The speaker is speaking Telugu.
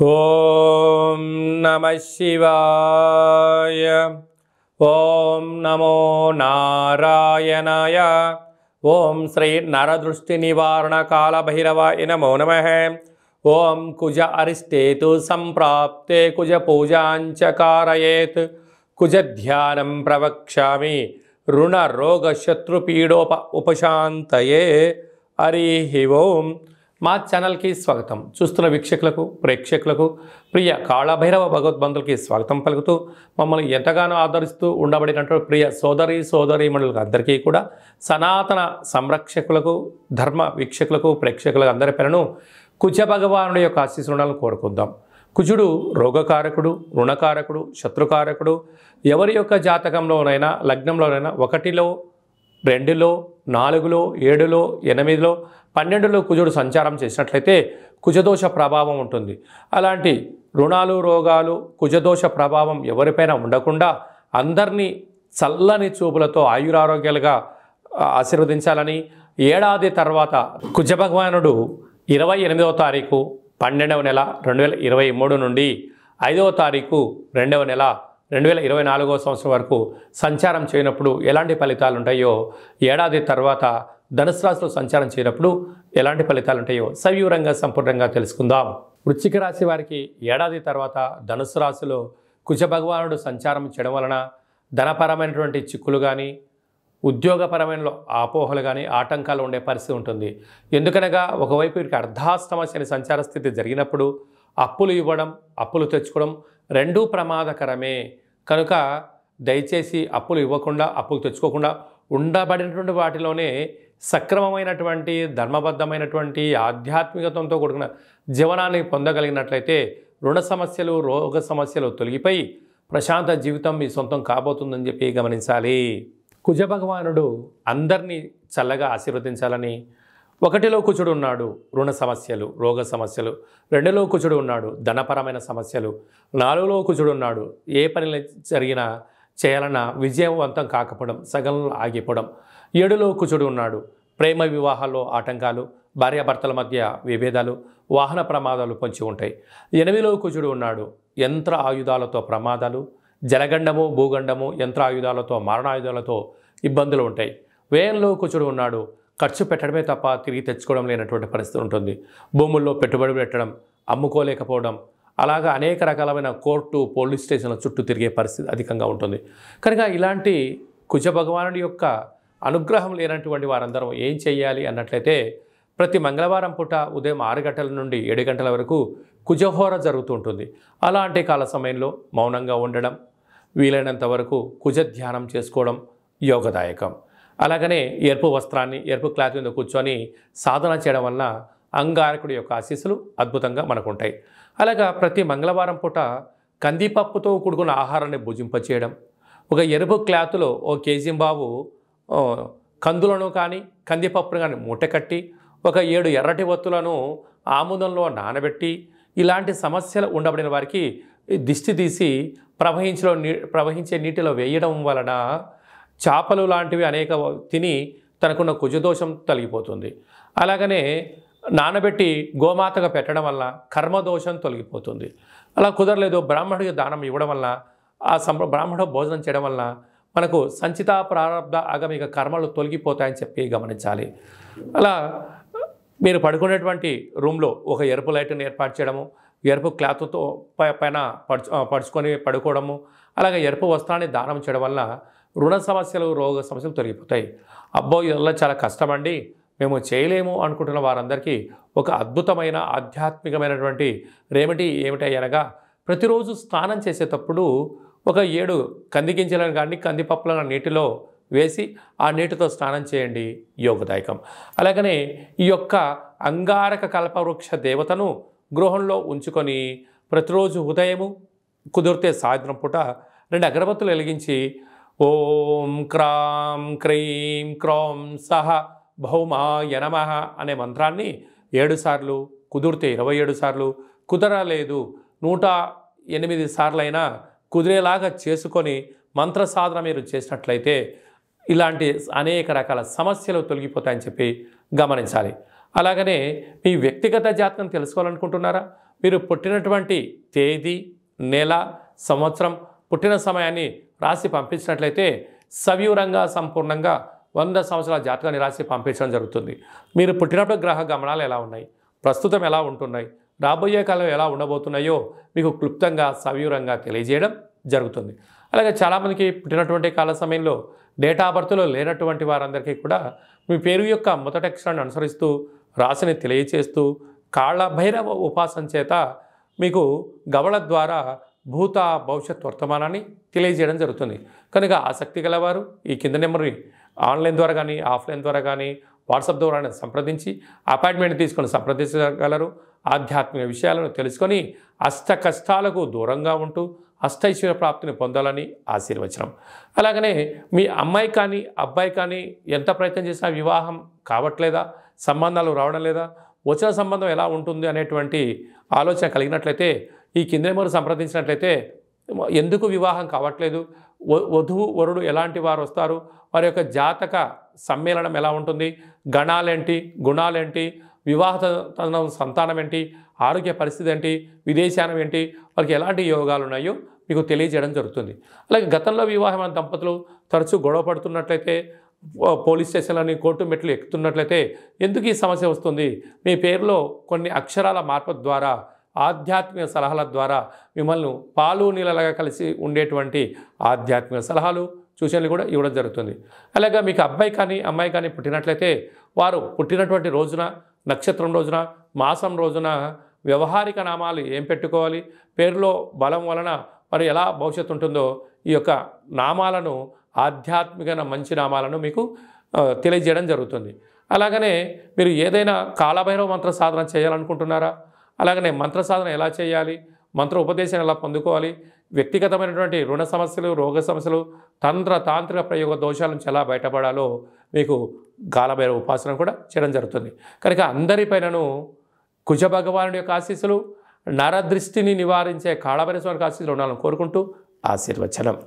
ఓం నమః శివాయ. ఓం నమో నారాయణాయ. ఓం శ్రీ నరదృష్టి నివారణ కాళభైరవాయ నమో నమః. ఓం కుజ అరిష్టేతు సంప్రాప్తే కుజ పూజాంచ కారయేత్. కుజ ధ్యానం ప్రవక్ష్యామి రుణ రోగ శత్రుపీడోప ఉపశాంతయే. హరి ఓం. మా ఛానల్కి స్వాగతం. చూస్తున్న వీక్షకులకు ప్రేక్షకులకు ప్రియ కాళభైరవ భగవద్బంధులకి స్వాగతం పలుకుతూ మమ్మల్ని ఎంతగానో ఆదరిస్తూ ఉండబడినటువంటి ప్రియ సోదరీమణులకు అందరికీ కూడా సనాతన సంరక్షకులకు ధర్మ వీక్షకులకు ప్రేక్షకులకు అందరి పేరును కుజ భగవానుడి యొక్క ఆశీస్సులను కోరుకుందాం. కుజుడు రోగకారకుడు, రుణకారకుడు, శత్రుకారకుడు. ఎవరి యొక్క జాతకంలోనైనా లగ్నంలోనైనా 1లో 2లో 4లో 7లో 8లో 12లో కుజుడు సంచారం చేసినట్లయితే కుజదోష ప్రభావం ఉంటుంది. అలాంటి రుణాలు రోగాలు కుజదోష ప్రభావం ఎవరిపైన ఉండకుండా అందరినీ చల్లని చూపులతో ఆయురారోగ్యాలుగా ఆశీర్వదించాలని ఏడాది తర్వాత కుజ భగవానుడు 28వ తారీఖు 12వ నెల 2023 నుండి 5వ తారీఖు 2వ నెల 2024వ సంవత్సరం వరకు సంచారం చేయనప్పుడు ఎలాంటి ఫలితాలు ఉంటాయో, ఏడాది తర్వాత ధనుసు రాశిలో సంచారం చేయనప్పుడు ఎలాంటి ఫలితాలు ఉంటాయో సవివరంగా సంపూర్ణంగా తెలుసుకుందాం. వృశ్చిక రాశి వారికి ఏడాది తర్వాత ధనుసు రాశిలో కుజ భగవానుడు సంచారం చేయడం వలన ధనపరమైనటువంటి చిక్కులు కానీ ఉద్యోగపరమైన అపోహలు కానీ ఆటంకాలు ఉండే పరిస్థితి ఉంటుంది. ఎందుకనగా ఒకవైపు వీరికి అర్ధాష్టమ శని సంచార స్థితి జరిగినప్పుడు అప్పులు ఇవ్వడం అప్పులు తెచ్చుకోవడం రెండూ ప్రమాదకరమే. కనుక దయచేసి అప్పులు ఇవ్వకుండా అప్పులు తెచ్చుకోకుండా ఉండబడినటువంటి వాటిలోనే సక్రమమైనటువంటి ధర్మబద్ధమైనటువంటి ఆధ్యాత్మికతంతో కూడుకున్న జీవనాన్ని పొందగలిగినట్లయితే రుణ సమస్యలు రోగ సమస్యలు తొలగిపోయి ప్రశాంత జీవితం మీ సొంతం కాబోతుందని చెప్పి గమనించాలి. కుజ భగవానుడు అందరినీ చల్లగా ఆశీర్వదించాలని 1లో కుజుడు ఉన్నాడు రుణ సమస్యలు రోగ సమస్యలు, 2లో కుజుడు ఉన్నాడు ధనపరమైన సమస్యలు, 4లో కుజుడు ఉన్నాడు ఏ పని జరిగినా చేయాలన్నా విజయవంతం కాకపోవడం సగంలో ఆగిపోవడం, 7లో కుజుడు ఉన్నాడు ప్రేమ వివాహాల్లో ఆటంకాలు భార్యాభర్తల మధ్య విభేదాలు వాహన ప్రమాదాలు పొంచి ఉంటాయి, 8లో కుజుడు ఉన్నాడు యంత్ర ఆయుధాలతో ప్రమాదాలు జలగండము భూగండము యంత్ర ఆయుధాలతో మారణాయుధాలతో ఇబ్బందులు ఉంటాయి, 10లో కుజుడు ఉన్నాడు ఖర్చు పెట్టడమే తప్ప తిరిగి తెచ్చుకోవడం లేనటువంటి పరిస్థితి ఉంటుంది, భూముల్లో పెట్టుబడి పెట్టడం అమ్ముకోలేకపోవడం అలాగా అనేక రకాలమైన కోర్టు పోలీస్ స్టేషన్ల చుట్టూ తిరిగే పరిస్థితి అధికంగా ఉంటుంది. కనుక ఇలాంటి కుజ భగవానుడి యొక్క అనుగ్రహం లేనటువంటి వారందరం ఏం చేయాలి అన్నట్లయితే ప్రతి మంగళవారం పూట ఉదయం 6 గంటల నుండి 7 గంటల వరకు కుజహోర జరుగుతూ ఉంటుంది. అలాంటి కాల సమయంలో మౌనంగా ఉండడం, వీలైనంత వరకు కుజ ధ్యానం చేసుకోవడం యోగదాయకం. అలాగనే ఎరుపు వస్త్రాన్ని ఎరుపు క్లాత్ మీద కూర్చొని సాధన చేయడం వలన అంగారకుడి యొక్క ఆశీస్సులు అద్భుతంగా మనకు ఉంటాయి. అలాగా ప్రతి మంగళవారం పూట కందిపప్పుతో కూడుకున్న ఆహారాన్ని భుజింపచేయడం, ఒక ఎరుపు క్లాతులో 1 కేజీ బావు కందులను కానీ కందిపప్పును కానీ మూటకట్టి ఒక 7 ఎర్రటి ఒత్తులను ఆముదంలో నానబెట్టి ఇలాంటి సమస్యలు ఉండబడిన వారికి దిష్టి తీసి ప్రవహించే నీటిలో వేయడం వలన చేపలు లాంటివి అనేక తిని తనకున్న కుజదోషం తొలగిపోతుంది. అలాగనే నానబెట్టి గోమాతగా పెట్టడం వల్ల కర్మదోషం తొలగిపోతుంది. అలా కుదరలేదు బ్రాహ్మణుడికి దానం ఇవ్వడం వల్ల బ్రాహ్మణ భోజనం చేయడం వల్ల మనకు సంచిత ప్రారబ్ధ ఆగమిక కర్మలు తొలగిపోతాయని చెప్పి గమనించాలి. అలా మీరు పడుకునేటువంటి రూమ్లో ఒక ఎరుపు లైట్ని ఏర్పాటు చేయడము, ఎరుపు క్లాత్తో పైన పడుచుకొని పడుకోవడము, అలాగే ఎరుపు వస్త్రాన్ని దానం చేయడం వల్ల రుణ సమస్యలు రోగ సమస్యలు తొలగిపోతాయి. అబ్బో ఇలా చాలా కష్టమండి మేము చేయలేము అనుకుంటున్న వారందరికీ ఒక అద్భుతమైన ఆధ్యాత్మికమైనటువంటి రెమెడీ ఏమిటి అనగా ప్రతిరోజు స్నానం చేసేటప్పుడు ఒక 7 కంది గింజలను కానీ కందిపప్పులను నీటిలో వేసి ఆ నీటితో స్నానం చేయండి, యోగదాయకం. అలాగనే ఈ యొక్క అంగారక కల్పవృక్ష దేవతను గృహంలో ఉంచుకొని ప్రతిరోజు ఉదయము కుదిరితే సాయంత్రం పూట 2 అగరబత్తులు వెలిగించి ఓం క్రాం క్రీం క్రోం సహ భౌమాయ నమః అనే మంత్రాన్ని 7 సార్లు కుదిరితే 27 సార్లు కుదరలేదు 108 సార్లైనా కుదిరేలాగా చేసుకొని మంత్ర సాధన మీరు చేసినట్లయితే ఇలాంటి అనేక రకాల సమస్యలు తొలగిపోతాయని చెప్పి గమనించాలి. అలాగనే మీ వ్యక్తిగత జాతకం తెలుసుకోవాలనుకుంటున్నారా? మీరు పుట్టినటువంటి తేదీ, నెల, సంవత్సరం, పుట్టిన సమయాన్ని రాసి పంపించినట్లయితే సవివరంగా సంపూర్ణంగా 100 సంవత్సరాల జాతకాన్ని రాసి పంపించడం జరుగుతుంది. మీరు పుట్టినప్పుడు గ్రహ గమనాలు ఎలా ఉన్నాయి, ప్రస్తుతం ఎలా ఉంటున్నాయి, రాబోయే కాలం ఎలా ఉండబోతున్నాయో మీకు క్లుప్తంగా సవివరంగా తెలియజేయడం జరుగుతుంది. అలాగే చాలామందికి పుట్టినటువంటి కాల సమయంలో డేట్ ఆఫ్ బర్త్లో లేనటువంటి వారందరికీ కూడా మీ పేరు యొక్క మొదటి అక్షరాన్ని అనుసరిస్తూ రాశిని తెలియచేస్తూ కాళ్ళ భైరవ ఉపాసన చేత మీకు గవళ ద్వారా భూత భవిష్యత్ వర్తమానాన్ని తెలియజేయడం జరుగుతుంది. కనుక ఆసక్తి గలవారు ఈ కింద నెంబర్ని ఆన్లైన్ ద్వారా కానీ, ఆఫ్లైన్ ద్వారా కానీ, వాట్సాప్ ద్వారా సంప్రదించి అపాయింట్మెంట్ తీసుకొని సంప్రదించగలరు. ఆధ్యాత్మిక విషయాలను తెలుసుకొని అష్ట కష్టాలకు దూరంగా ఉంటూ అష్టైశ్వర్య ప్రాప్తిని పొందాలని ఆశీర్వచనం. అలాగనే మీ అమ్మాయి కానీ అబ్బాయి కానీ ఎంత ప్రయత్నం చేసినా వివాహం కావట్లేదా, సంబంధాలు రావడం లేదా, వచ్చిన సంబంధం ఎలా ఉంటుంది అనేటువంటి ఆలోచన కలిగినట్లయితే ఈ కింద నెంబర్ సంప్రదించినట్లయితే ఎందుకు వివాహం కావట్లేదు, వధువు వరుడు ఎలాంటి వారు వస్తారు, వారి యొక్క జాతక సమ్మేళనం ఎలా ఉంటుంది, గణాలేంటి, గుణాలేంటి, వివాహ సంతానం ఏంటి, ఆరోగ్య పరిస్థితి ఏంటి, విదేశానం ఏంటి, వారికి ఎలాంటి యోగాలు ఉన్నాయో మీకు తెలియజేయడం జరుగుతుంది. అలాగే గతంలో వివాహమైన దంపతులు తరచూ గొడవ పడుతున్నట్లయితే, పోలీస్ స్టేషన్లని కోర్టు మెట్లు ఎక్కుతున్నట్లయితే ఎందుకు ఈ సమస్య వస్తుంది, మీ పేరులో కొన్ని అక్షరాల మార్పు ద్వారా ఆధ్యాత్మిక సలహాల ద్వారా మిమ్మల్ని పాలు నీళ్ళలాగా కలిసి ఉండేటువంటి ఆధ్యాత్మిక సలహాలు సూచనలు కూడా ఇవ్వడం జరుగుతుంది. అలాగే మీకు అబ్బాయి కానీ అమ్మాయి కానీ పుట్టినట్లయితే వారు పుట్టినటువంటి రోజున, నక్షత్రం రోజున, మాసం రోజున వ్యవహారిక నామాలు ఏం పెట్టుకోవాలి, పేరులో బలం వలన మరి ఎలా భవిష్యత్తు ఉంటుందో ఈ యొక్క నామాలను, ఆధ్యాత్మిక మంచి నామాలను మీకు తెలియజేయడం జరుగుతుంది. అలాగనే మీరు ఏదైనా కాలభైరవ మంత్ర సాధన చేయాలనుకుంటున్నారా, అలాగనే మంత్ర సాధన ఎలా చేయాలి, మంత్ర ఉపదేశం ఎలా పొందుకోవాలి, వ్యక్తిగతమైనటువంటి రుణ సమస్యలు, రోగ సమస్యలు, తాంత్రిక ప్రయోగ దోషాల నుంచి ఎలా బయటపడాలో మీకు కాలభైరవ ఉపాసన కూడా చేయడం జరుగుతుంది. కనుక అందరిపైనను కుజ భగవానుడి యొక్క ఆశీస్సులు, నరదృష్టిని నివారించే కాళభైరవ స్వామి ఆశీస్సులు ఉండాలని కోరుకుంటూ ఆశీర్వచనం.